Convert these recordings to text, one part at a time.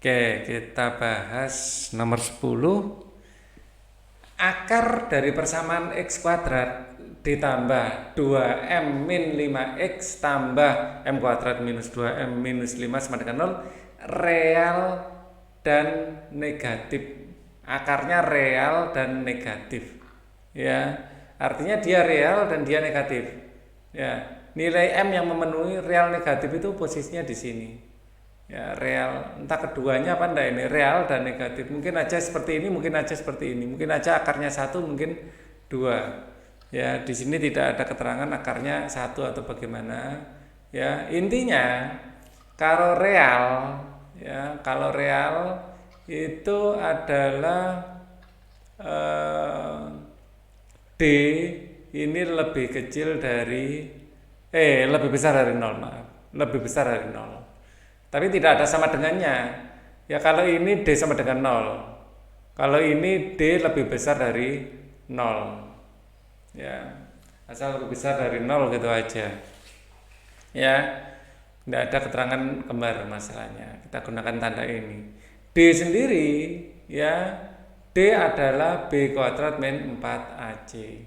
Oke, kita bahas nomor 10. Akar dari persamaan X kuadrat ditambah 2M min 5X tambah M kuadrat minus 2M minus 5 sama dengan 0 real dan negatif. Akarnya real dan negatif. Ya, artinya dia real dan dia negatif. Ya, nilai M yang memenuhi real negatif itu posisinya di sini. Ya, real, entah keduanya apa enggak ini, real dan negatif. Mungkin aja seperti ini, mungkin aja seperti ini. Mungkin aja akarnya 1, mungkin 2. Ya, di sini tidak ada keterangan akarnya 1 atau bagaimana. Ya, intinya kalau real, ya, kalau real itu adalah D ini lebih kecil dari lebih besar dari 0, maaf. Lebih besar dari 0. Tapi tidak ada sama dengannya. Ya kalau ini D sama dengan 0. Kalau ini D lebih besar dari 0. Ya, asal lebih besar dari 0 gitu aja. Ya, tidak ada keterangan kembar masalahnya. Kita gunakan tanda ini. D sendiri, ya, D adalah B kuadrat min 4AC.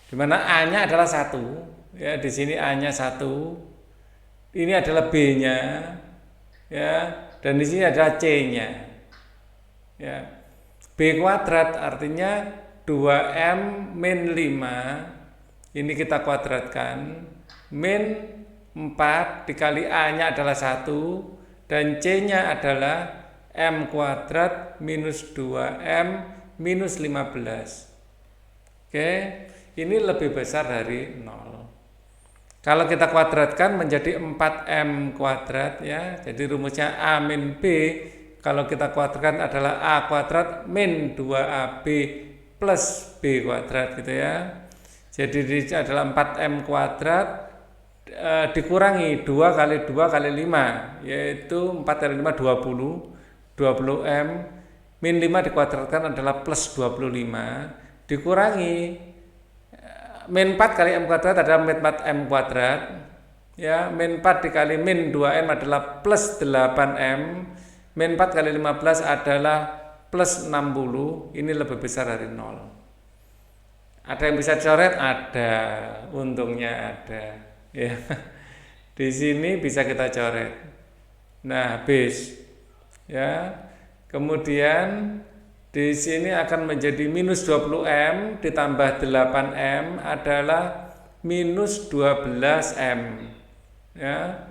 Dimana A-nya adalah 1. Ya, di sini A-nya 1. Ini adalah B-nya. Ya, dan di sini adalah C-nya. Ya. B kuadrat artinya 2M min 5. Ini kita kuadratkan. Min 4 dikali A-nya adalah 1 dan C-nya adalah M kuadrat minus 2M minus 15. Oke, ini lebih besar dari 0. Kalau kita kuadratkan menjadi 4M kuadrat, ya. Jadi rumusnya A min B kalau kita kuadratkan adalah A kuadrat min 2AB plus B kuadrat gitu ya. Jadi ini adalah 4M kuadrat dikurangi 2 kali 2 kali 5, yaitu 4 kali 5 20. 20M min 5 dikuadratkan adalah plus 25 dikurangi min 4 kali M kuadrat adalah min 4M kuadrat. Ya, min 4 dikali min 2M adalah plus 8M. Min 4 kali 15 adalah plus 60. Ini lebih besar dari 0. Ada yang bisa coret? Ada. Untungnya ada. Ya. Di sini bisa kita coret. Nah, habis. Ya. Kemudian di sini akan menjadi minus 20M ditambah 8M adalah minus 12M. Ya.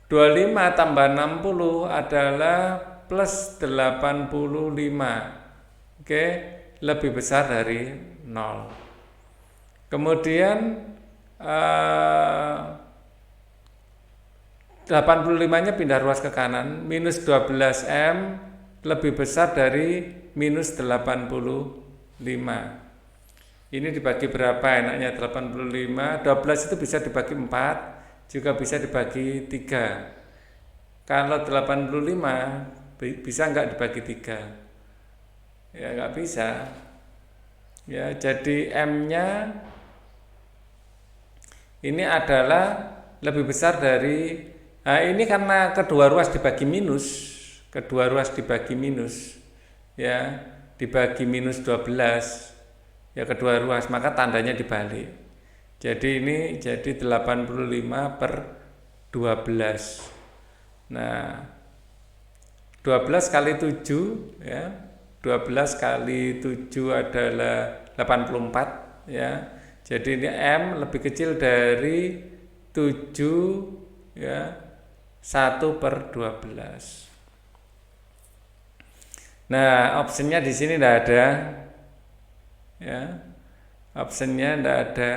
25 tambah 60 adalah plus 85. Oke, lebih besar dari 0. Kemudian 85-nya pindah ruas ke kanan, minus 12M lebih besar dari minus 85. Ini dibagi berapa enaknya? 85, 12 itu bisa dibagi 4, juga bisa dibagi 3. Kalau 85 bisa nggak dibagi 3? Ya nggak bisa. Ya, jadi M-nya ini adalah lebih besar dari, nah ini karena kedua ruas dibagi minus, ya, dibagi minus 12, ya kedua ruas, maka tandanya dibalik. Jadi ini jadi 85 per 12. Nah, 12 kali 7, ya, 12 kali 7 adalah 84, ya. Jadi ini M lebih kecil dari 7, ya, 1 per 12. Nah, optionnya di sini tidak ada, ya, optionnya tidak ada.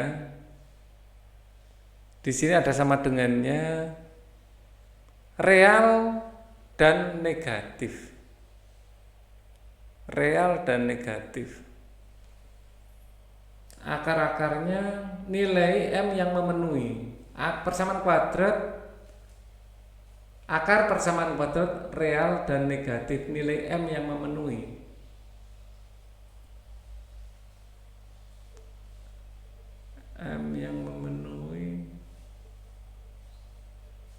Di sini ada sama dengannya real dan negatif. Real dan negatif. Akar-akarnya nilai M yang memenuhi. Persamaan kuadrat, akar persamaan kuadrat real dan negatif, nilai M yang memenuhi. M yang memenuhi.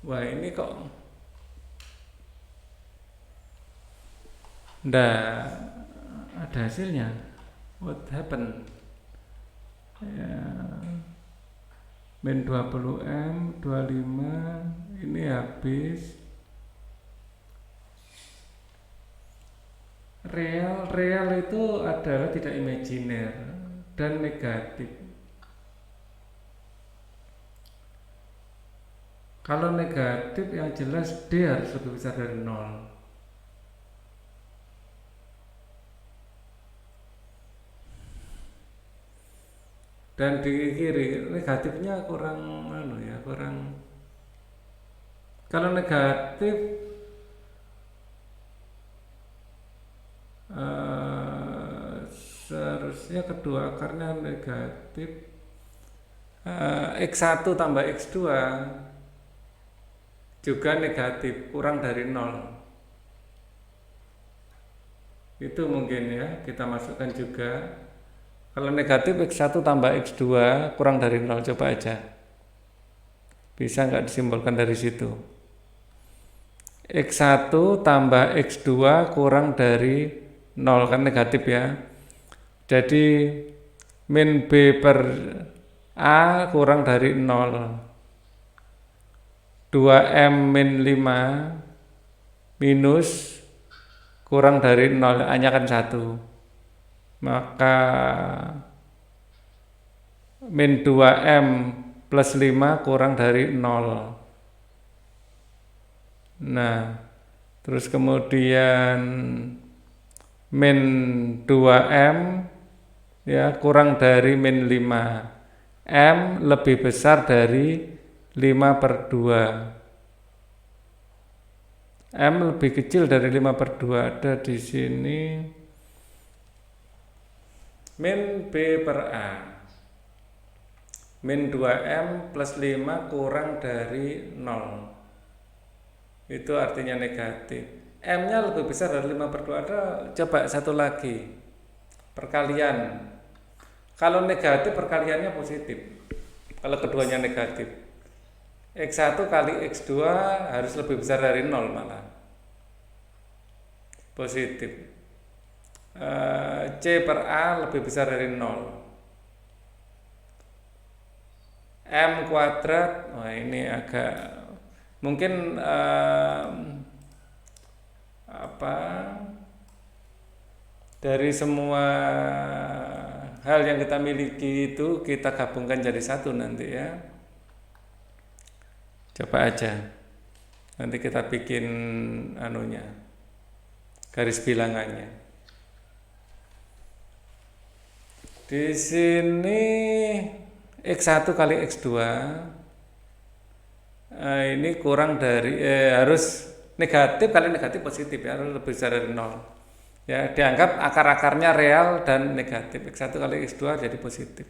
Wah, ini kok ndak ada hasilnya. What happened? Ya, min 20M 25 ini habis. Real itu adalah tidak imajiner dan negatif. Kalau negatif yang jelas D harus lebih besar dari 0. Dan di kiri negatifnya kurang kurang. Kalau negatif seharusnya kedua akarnya negatif, X1 tambah X2 juga negatif, kurang dari 0. Itu mungkin ya, kita masukkan juga. Kalau negatif X1 tambah X2 kurang dari 0, coba aja. Bisa nggak disimbolkan dari situ? X1 tambah X2 kurang dari 0, kan negatif ya. Jadi min B per A kurang dari 0. 2M min 5 minus kurang dari 0, A nya kan 1. Maka min 2M plus 5 kurang dari 0. Nah, terus kemudian min 2M ya kurang dari min 5. M lebih besar dari 5 per 2. M lebih kecil dari 5 per 2. Ada di sini min B per A. Min 2M plus 5 kurang dari 0. Itu artinya negatif. M-nya lebih besar dari 5 per 2. Ada, coba satu lagi. Perkalian. Kalau negatif perkaliannya positif. Kalau keduanya negatif. X1 kali X2 harus lebih besar dari 0 malah. Positif. C per A lebih besar dari 0. M kuadrat, ini agak mungkin dari semua hal yang kita miliki itu kita gabungkan jadi satu nanti ya. Coba aja. Nanti kita bikin garis bilangannya. Di sini X1 kali X2 ini kurang dari harus negatif kali negatif positif ya, harus lebih besar dari 0. Ya, dianggap akar-akarnya real dan negatif. X1 kali X2 jadi positif.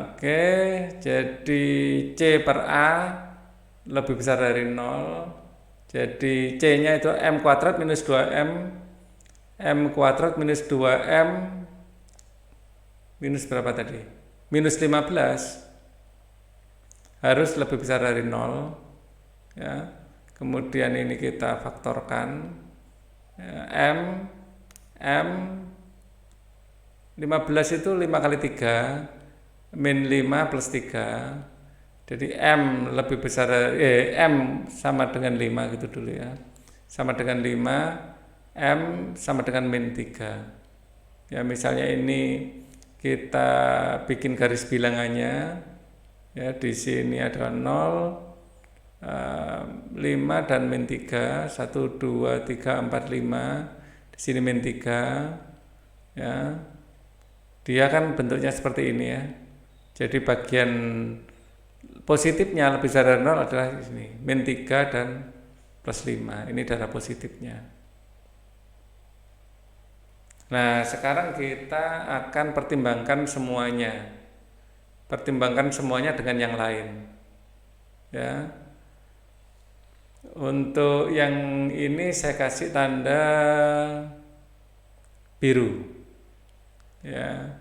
Oke, jadi C per A lebih besar dari 0. Jadi C-nya itu M kuadrat minus 2M. M kuadrat minus 2M minus berapa tadi? Minus 15 harus lebih besar dari 0 ya. Kemudian ini kita faktorkan ya, M 15 itu 5 kali 3 min 5 plus 3. Jadi M lebih besar M sama dengan 5 gitu dulu ya. Sama dengan 5, M sama dengan min 3. Ya, misalnya ini kita bikin garis bilangannya. Ya, di sini ada 0, 5 dan min 3, 1, 2, 3, 4, 5. Di sini min 3. Ya. Dia kan bentuknya seperti ini ya. Jadi bagian positifnya lebih besar dari 0 adalah di sini, min 3 dan plus 5. Ini darah positifnya. Nah, sekarang kita akan pertimbangkan semuanya. Pertimbangkan semuanya dengan yang lain. Ya. Untuk yang ini saya kasih tanda biru. Ya.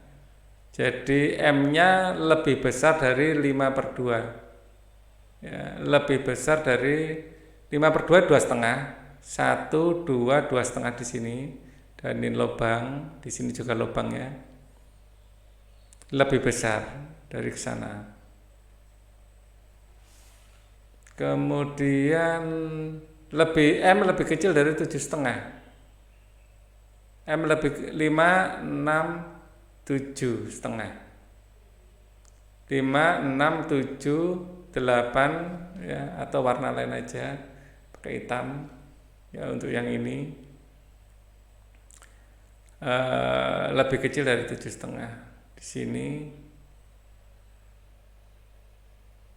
Jadi M-nya lebih besar dari 5 per 2. Ya, lebih besar dari 5 per 2, 2,5. 1, 2, 2,5 di sini, dan ini lubang, di sini juga lubangnya lebih besar dari ke sana. Kemudian M lebih kecil dari 7,5. M lebih 5, 6, 7,5. 5, 6, 7, 8 ya, atau warna lain aja, pakai hitam ya untuk yang ini. Lebih kecil dari 7,5 di sini.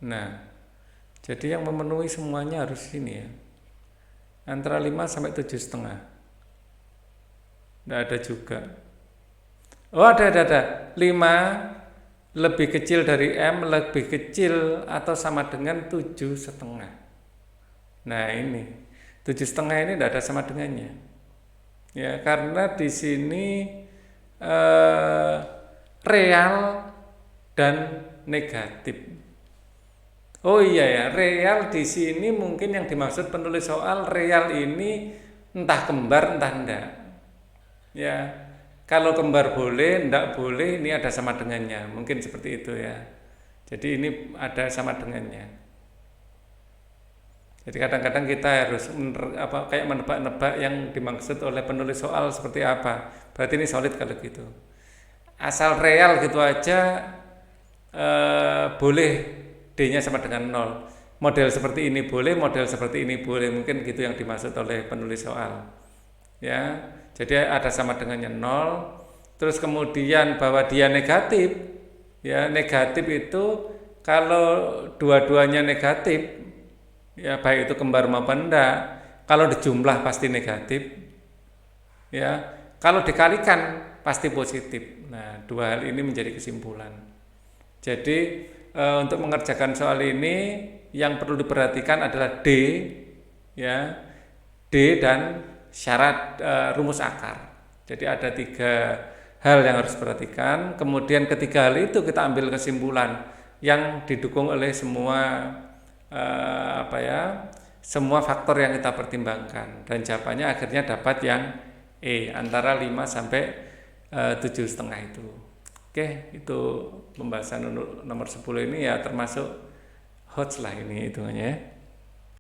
Nah, jadi yang memenuhi semuanya harus ini ya, antara 5 sampai 7,5. Nggak ada juga. Oh ada 5 lebih kecil dari M, lebih kecil atau sama dengan 7,5. Nah ini 7,5 ini tidak ada sama dengannya ya, karena di sini real dan negatif. Oh iya ya, real di sini mungkin yang dimaksud penulis soal real ini entah kembar entah enggak ya. Kalau kembar boleh, enggak boleh, ini ada sama dengannya, mungkin seperti itu ya. Jadi ini ada sama dengannya. Jadi kadang-kadang kita harus kayak menebak-nebak yang dimaksud oleh penulis soal seperti apa. Berarti ini solid kalau gitu. Asal real gitu aja boleh D-nya sama dengan 0. Model seperti ini boleh, model seperti ini boleh, mungkin gitu yang dimaksud oleh penulis soal. Ya. Jadi ada sama dengannya 0. Terus kemudian bahwa dia negatif. Ya, negatif itu kalau dua-duanya negatif, ya baik itu kembar maupun enggak, kalau dijumlah pasti negatif. Ya, kalau dikalikan pasti positif. Nah, dua hal ini menjadi kesimpulan. Jadi untuk mengerjakan soal ini yang perlu diperhatikan adalah D, ya, D dan syarat rumus akar. Jadi ada 3 hal yang harus diperhatikan. Kemudian ketiga hal itu kita ambil kesimpulan yang didukung oleh semua semua faktor yang kita pertimbangkan, dan jawabannya akhirnya dapat yang E, antara 5 sampai 7,5 itu. Oke, itu pembahasan nomor 10 ini ya termasuk hot lah ini hitungannya ya.